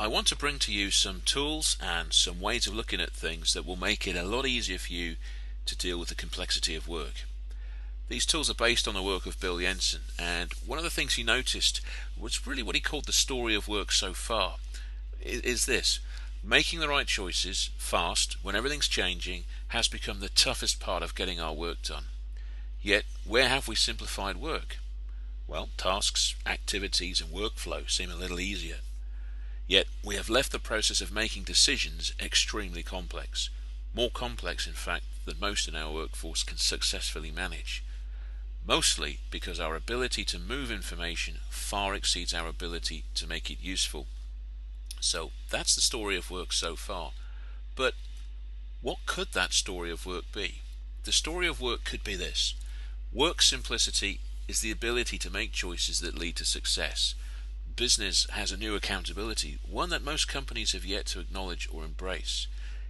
I want to bring to you some tools and some ways of looking at things that will make it a lot easier for you to deal with the complexity of work. These tools are based on the work of Bill Jensen, and one of the things he noticed was really what he called the story of work so far is this: making the right choices fast when everything's changing has become the toughest part of getting our work done. Yet where have we simplified work? Well, tasks, activities and workflow seem a little easier. Yet we have left the process of making decisions extremely complex. More complex, in fact, than most in our workforce can successfully manage. Mostly because our ability to move information far exceeds our ability to make it useful. So that's the story of work so far. But what could that story of work be? The story of work could be this: work simplicity is the ability to make choices that lead to success. Business has a new accountability, one that most companies have yet to acknowledge or embrace.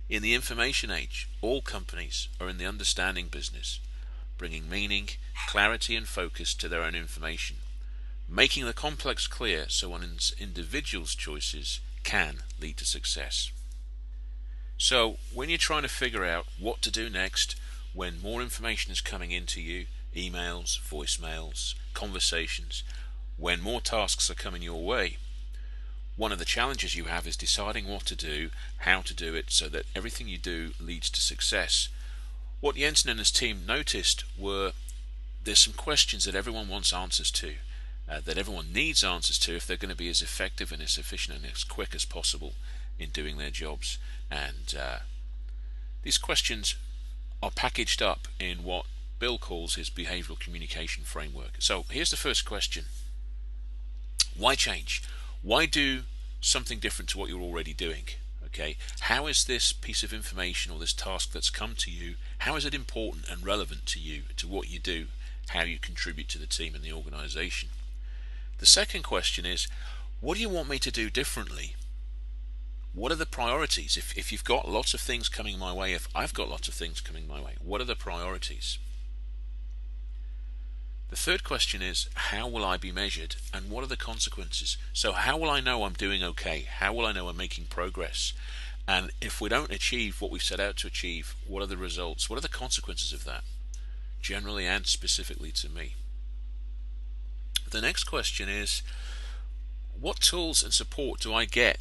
In the information age, all companies are in the understanding business, bringing meaning, clarity and focus to their own information, making the complex clear so an individual's choices can lead to success. So when you're trying to figure out what to do next, when more information is coming into you, emails, voicemails, conversations, when more tasks are coming your way, one of the challenges you have is deciding what to do, how to do it, so that everything you do leads to success. What Jensen and his team noticed were there's some questions that everyone wants answers to, that everyone needs answers to if they're going to be as effective and as efficient and as quick as possible in doing their jobs. And these questions are packaged up in what Bill calls his behavioral communication framework. So here's the first question: why change? Why do something different to what you're already doing? Okay, how is this piece of information or this task that's come to you, how is it important and relevant to you, to what you do, how you contribute to the team and the organization? The second question is, what do you want me to do differently? What are the priorities? If you've got lots of things coming my way, if I've got lots of things coming my way, what are the priorities? The third question is, how will I be measured and what are the consequences? So how will I know I'm doing okay? How will I know I'm making progress? And if we don't achieve what we set out to achieve, what are the results? What are the consequences of that, generally and specifically to me? The next question is, what tools and support do I get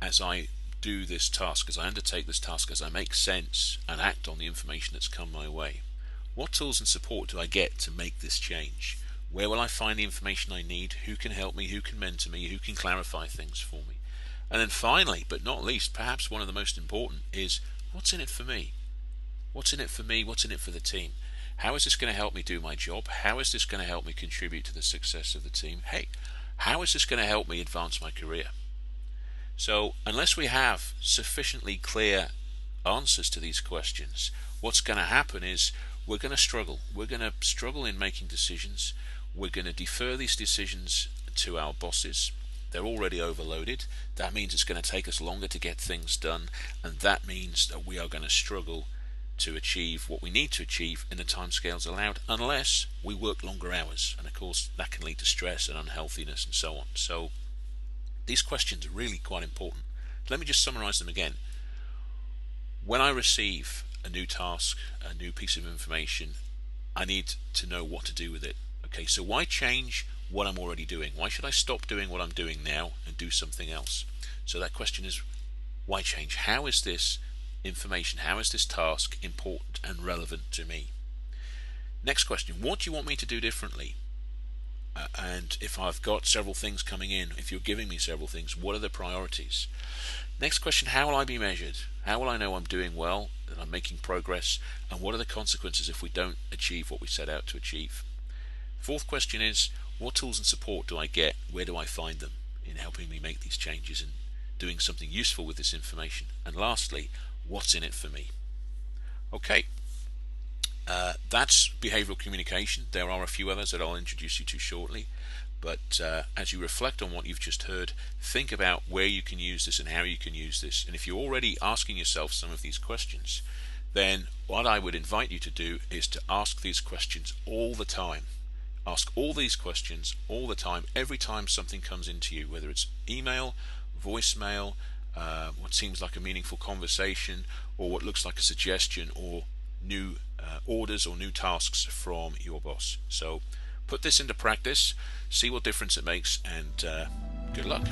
as I do this task, as I undertake this task, as I make sense and act on the information that's come my way? What tools and support do I get to make this change? Where will I find the information I need? Who can help me? Who can mentor me? Who can clarify things for me? And then finally, but not least, perhaps one of the most important is, what's in it for me? What's in it for me? What's in it for the team? How is this going to help me do my job? How is this going to help me contribute to the success of the team? Hey, how is this going to help me advance my career? So unless we have sufficiently clear answers to these questions, what's going to happen is we're going to struggle. We're going to struggle in making decisions. We're going to defer these decisions to our bosses. They're already overloaded. That means it's going to take us longer to get things done, and that means that we are going to struggle to achieve what we need to achieve in the timescales allowed, unless we work longer hours. And of course that can lead to stress and unhealthiness and so on. So these questions are really quite important. Let me just summarize them again. When I receive a new task, a new piece of information, I need to know what to do with it. Okay, so why change what I'm already doing? Why should I stop doing what I'm doing now and do something else? So that question is, why change? How is this information, how is this task important and relevant to me? Next question, what do you want me to do differently? And if I've got several things coming in, if you're giving me several things, what are the priorities? Next question, how will I be measured? How will I know I'm doing well, that I'm making progress, and what are the consequences if we don't achieve what we set out to achieve? Fourth question is, what tools and support do I get? Where do I find them in helping me make these changes and doing something useful with this information? And lastly, what's in it for me? Okay. That's behavioral communication. There are a few others that I'll introduce you to shortly, but as you reflect on what you've just heard, think about where you can use this and how you can use this. And if you're already asking yourself some of these questions, then what I would invite you to do is to ask these questions all the time. Ask all these questions all the time, every time something comes into you, whether it's email, voicemail, what seems like a meaningful conversation, or what looks like a suggestion, or new orders or new tasks from your boss. So put this into practice, see what difference it makes, and good luck.